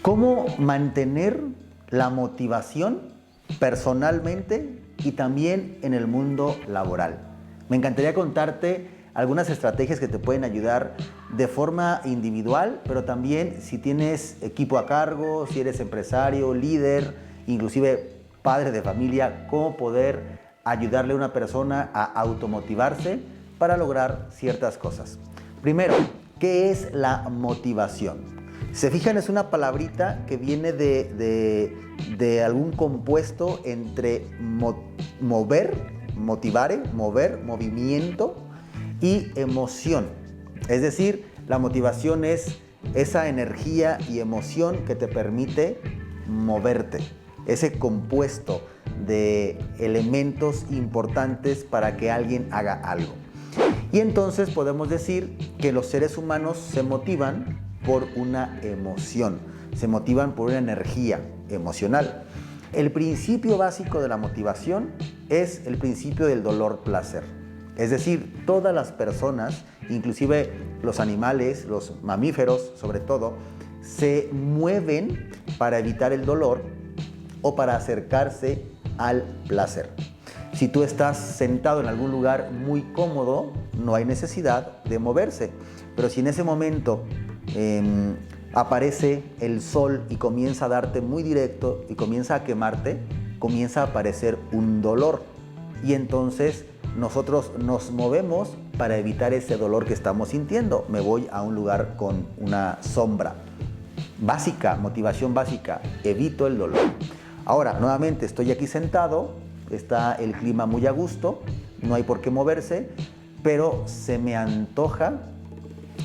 ¿Cómo mantener la motivación personalmente y también en el mundo laboral? Me encantaría contarte algunas estrategias que te pueden ayudar de forma individual, pero también si tienes equipo a cargo, si eres empresario, líder, inclusive padre de familia, cómo poder ayudarle a una persona a automotivarse para lograr ciertas cosas. Primero, ¿qué es la motivación? Se fijan, es una palabrita que viene de algún compuesto entre mover, movimiento y emoción. Es decir, la motivación es esa energía y emoción que te permite moverte. Ese compuesto de elementos importantes para que alguien haga algo. Y entonces podemos decir que los seres humanos se motivan por una emoción, se motivan por una energía emocional. El principio básico de la motivación es el principio del dolor-placer. Es decir, todas las personas, inclusive los animales, los mamíferos sobre todo, se mueven para evitar el dolor o para acercarse al placer. Si tú estás sentado en algún lugar muy cómodo, no hay necesidad de moverse. Pero si en ese momento aparece el sol y comienza a darte muy directo y comienza a quemarte, comienza a aparecer un dolor. Y entonces nosotros nos movemos para evitar ese dolor que estamos sintiendo. Me voy a un lugar con una sombra. Básica, motivación básica, evito el dolor. Ahora, nuevamente estoy aquí sentado, está el clima muy a gusto, no hay por qué moverse, pero se me antoja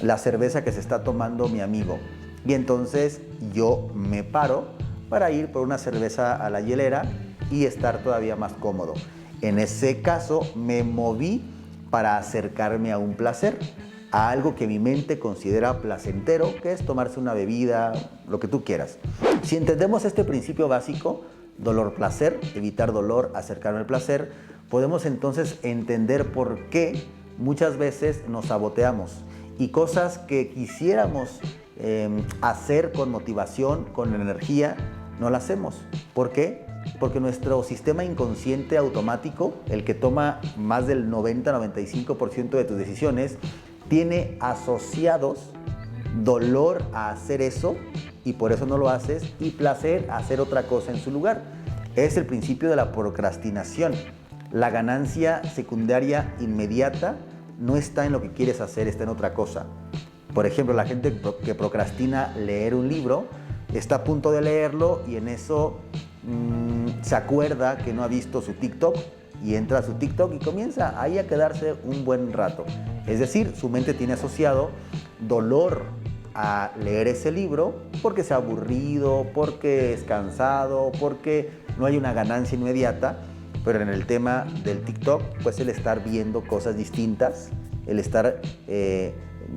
la cerveza que se está tomando mi amigo. Y entonces yo me paro para ir por una cerveza a la hielera y estar todavía más cómodo. En ese caso me moví para acercarme a un placer, a algo que mi mente considera placentero, que es tomarse una bebida, lo que tú quieras. Si entendemos este principio básico, dolor-placer, evitar dolor, acercarme al placer, podemos entonces entender por qué muchas veces nos saboteamos y cosas que quisiéramos hacer con motivación, con energía, no las hacemos. ¿Por qué? Porque nuestro sistema inconsciente automático, el que toma más del 90-95% de tus decisiones, tiene asociados dolor a hacer eso y por eso no lo haces, y placer a hacer otra cosa en su lugar. Es el principio de la procrastinación. La ganancia secundaria inmediata no está en lo que quieres hacer, está en otra cosa. Por ejemplo, la gente que procrastina leer un libro está a punto de leerlo y en eso se acuerda que no ha visto su TikTok y entra a su TikTok y comienza ahí a quedarse un buen rato. Es decir, su mente tiene asociado dolor a leer ese libro porque se ha aburrido, porque es cansado, porque no hay una ganancia inmediata. Pero en el tema del TikTok, pues el estar viendo cosas distintas, el estar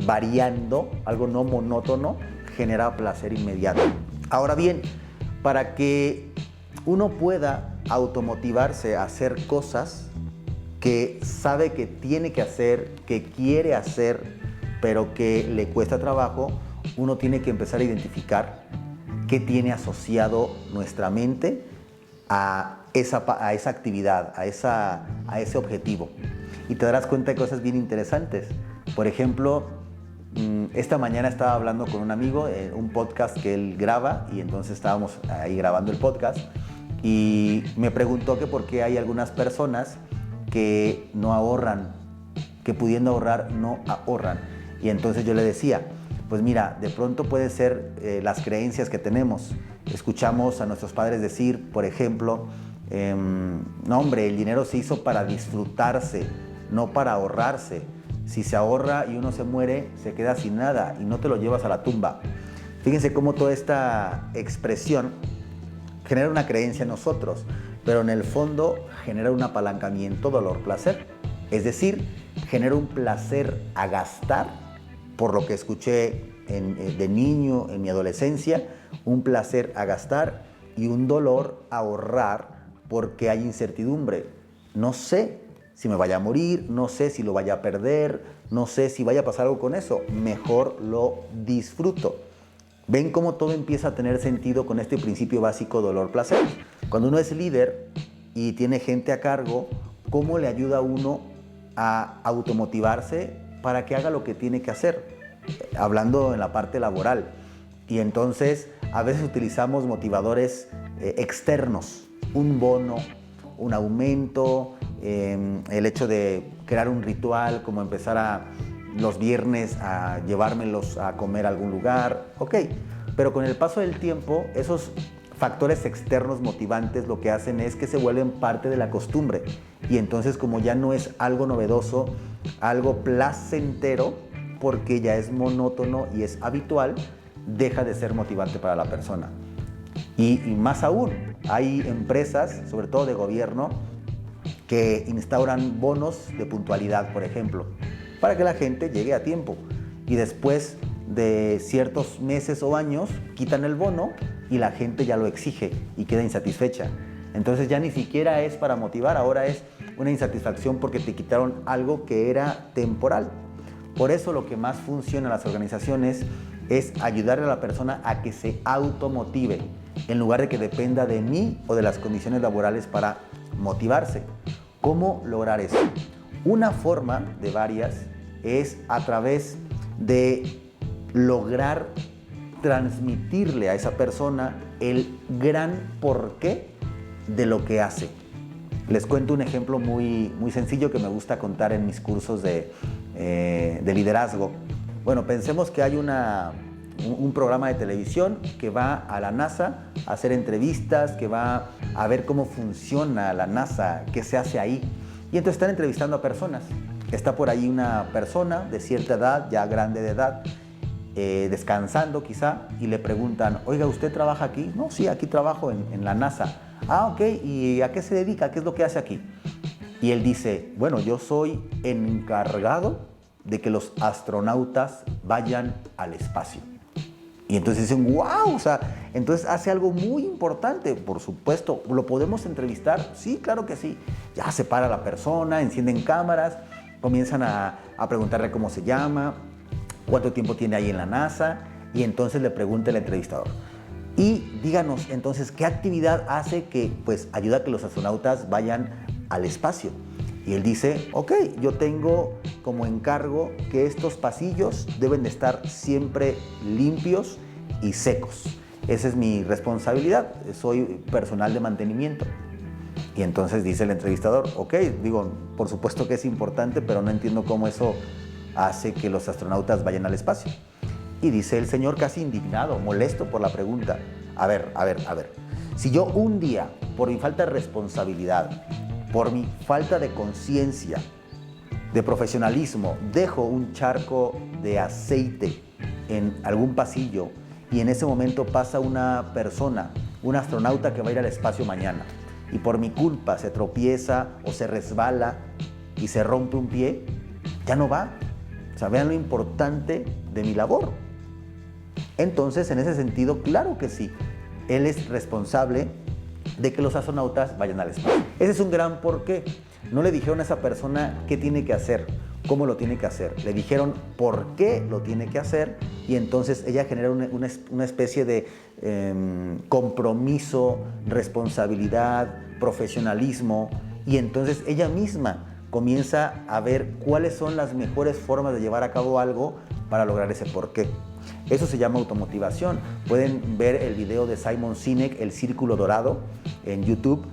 variando, algo no monótono, genera placer inmediato. Ahora bien, para que uno pueda automotivarse a hacer cosas que sabe que tiene que hacer, que quiere hacer, pero que le cuesta trabajo, uno tiene que empezar a identificar qué tiene asociado nuestra mente a esa actividad, a ese objetivo. Y te darás cuenta de cosas bien interesantes. Por ejemplo, esta mañana estaba hablando con un amigo, un podcast que él graba, y entonces estábamos ahí grabando el podcast, y me preguntó que por qué hay algunas personas que no ahorran, que pudiendo ahorrar no ahorran. Y entonces yo le decía, pues mira, de pronto puede ser las creencias que tenemos. Escuchamos a nuestros padres decir, por ejemplo, no hombre, el dinero se hizo para disfrutarse, no para ahorrarse. Si se ahorra y uno se muere, se queda sin nada y no te lo llevas a la tumba. Fíjense cómo toda esta expresión genera una creencia en nosotros, pero en el fondo genera un apalancamiento dolor-placer. Es decir, genera un placer a gastar, por lo que escuché de niño, en mi adolescencia, un placer a gastar y un dolor a ahorrar porque hay incertidumbre. No sé si me vaya a morir, no sé si lo vaya a perder, no sé si vaya a pasar algo con eso. Mejor lo disfruto. ¿Ven cómo todo empieza a tener sentido con este principio básico dolor-placer? Cuando uno es líder y tiene gente a cargo, ¿cómo le ayuda a uno a automotivarse para que haga lo que tiene que hacer? Hablando en la parte laboral. Y entonces a veces utilizamos motivadores externos, un bono, un aumento, el hecho de crear un ritual, como empezar los viernes a llevármelos a comer a algún lugar, ok, pero con el paso del tiempo esos factores externos motivantes lo que hacen es que se vuelven parte de la costumbre y entonces como ya no es algo novedoso, algo placentero, porque ya es monótono y es habitual, deja de ser motivante para la persona. Y más aún, hay empresas, sobre todo de gobierno, que instauran bonos de puntualidad, por ejemplo, para que la gente llegue a tiempo. Y después de ciertos meses o años, quitan el bono y la gente ya lo exige y queda insatisfecha. Entonces ya ni siquiera es para motivar, ahora es una insatisfacción porque te quitaron algo que era temporal. Por eso lo que más funciona en las organizaciones es ayudarle a la persona a que se automotive, en lugar de que dependa de mí o de las condiciones laborales para motivarse. ¿Cómo lograr eso? Una forma de varias es a través de lograr transmitirle a esa persona el gran porqué de lo que hace. Les cuento un ejemplo muy sencillo que me gusta contar en mis cursos de liderazgo. Bueno, pensemos que hay un programa de televisión que va a la NASA a hacer entrevistas, que va a ver cómo funciona la NASA, qué se hace ahí. Y entonces están entrevistando a personas. Está por ahí una persona de cierta edad, ya grande de edad, descansando quizá, y le preguntan, oiga, ¿usted trabaja aquí? No, sí, aquí trabajo en la NASA. Ah, ok, ¿y a qué se dedica? ¿Qué es lo que hace aquí? Y él dice, bueno, yo soy encargado de que los astronautas vayan al espacio. Y entonces dicen, wow, o sea, entonces hace algo muy importante, por supuesto. ¿Lo podemos entrevistar? Sí, claro que sí. Ya se para la persona, encienden cámaras, comienzan a preguntarle cómo se llama, cuánto tiempo tiene ahí en la NASA, y entonces le pregunta el entrevistador, y díganos entonces, ¿qué actividad hace que pues ayuda a que los astronautas vayan al espacio? Y él dice, ok, yo tengo como encargo que estos pasillos deben de estar siempre limpios y secos. Esa es mi responsabilidad, soy personal de mantenimiento. Y entonces dice el entrevistador, ok, digo, por supuesto que es importante, pero no entiendo cómo eso hace que los astronautas vayan al espacio. Y dice el señor casi indignado, molesto por la pregunta, a ver, si yo un día, por mi falta de responsabilidad, por mi falta de conciencia, de profesionalismo, dejo un charco de aceite en algún pasillo y en ese momento pasa una persona, un astronauta que va a ir al espacio mañana, y por mi culpa se tropieza o se resbala y se rompe un pie, ya no va. O sea, vean lo importante de mi labor. Entonces, en ese sentido, claro que sí, él es responsable de que los astronautas vayan al espacio. Ese es un gran porqué. No le dijeron a esa persona qué tiene que hacer, cómo lo tiene que hacer. Le dijeron por qué lo tiene que hacer, y entonces ella genera una especie de compromiso, responsabilidad, profesionalismo, y entonces ella misma comienza a ver cuáles son las mejores formas de llevar a cabo algo para lograr ese porqué. Eso se llama automotivación. Pueden ver el video de Simon Sinek, El Círculo Dorado, en YouTube,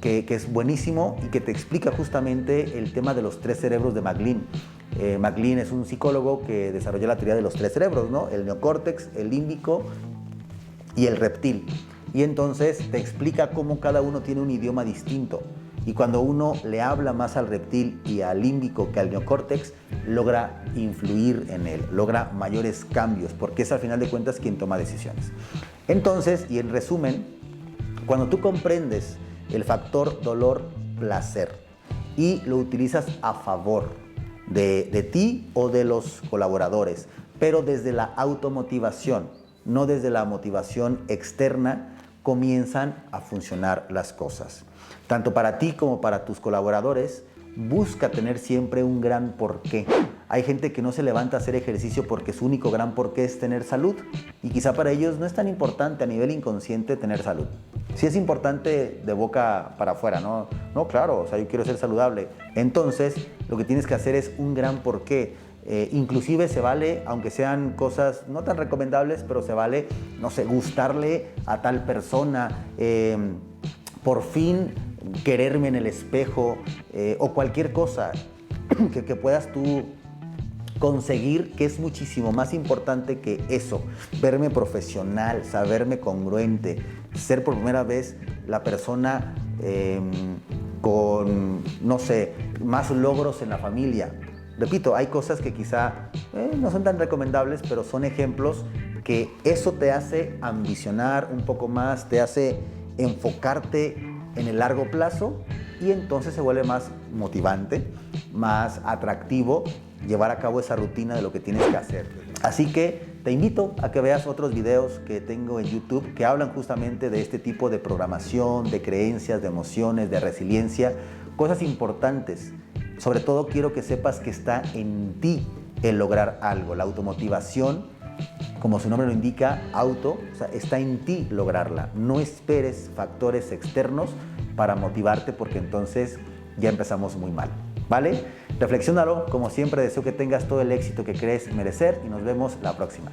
que es buenísimo y que te explica justamente el tema de los 3 cerebros de McLean. McLean es un psicólogo que desarrolló la teoría de los 3 cerebros, ¿no? El neocórtex, el límbico y el reptil. Y entonces te explica cómo cada uno tiene un idioma distinto. Y cuando uno le habla más al reptil y al límbico que al neocórtex, logra influir en él, logra mayores cambios, porque es al final de cuentas quien toma decisiones. Entonces, y en resumen, cuando tú comprendes el factor dolor-placer y lo utilizas a favor de ti o de los colaboradores, pero desde la automotivación, no desde la motivación externa, comienzan a funcionar las cosas. Tanto para ti como para tus colaboradores, busca tener siempre un gran porqué. Hay gente que no se levanta a hacer ejercicio porque su único gran porqué es tener salud. Y quizá para ellos no es tan importante a nivel inconsciente tener salud. Sí es importante de boca para afuera, ¿no? No, claro, o sea, yo quiero ser saludable. Entonces, lo que tienes que hacer es un gran porqué. Inclusive se vale, aunque sean cosas no tan recomendables, pero se vale, no sé, gustarle a tal persona, por fin quererme en el espejo, o cualquier cosa que puedas tú conseguir, que es muchísimo más importante que eso. Verme profesional, saberme congruente, ser por primera vez la persona con, no sé, más logros en la familia. Repito, hay cosas que quizá no son tan recomendables, pero son ejemplos que eso te hace ambicionar un poco más, te hace enfocarte en el largo plazo, y entonces se vuelve más motivante, más atractivo llevar a cabo esa rutina de lo que tienes que hacer. Así que te invito a que veas otros videos que tengo en YouTube que hablan justamente de este tipo de programación, de creencias, de emociones, de resiliencia, cosas importantes. Sobre todo quiero que sepas que está en ti el lograr algo. La automotivación, como su nombre lo indica, o sea, está en ti lograrla. No esperes factores externos para motivarte, porque entonces ya empezamos muy mal, ¿vale? Reflexiónalo, como siempre deseo que tengas todo el éxito que crees merecer y nos vemos la próxima.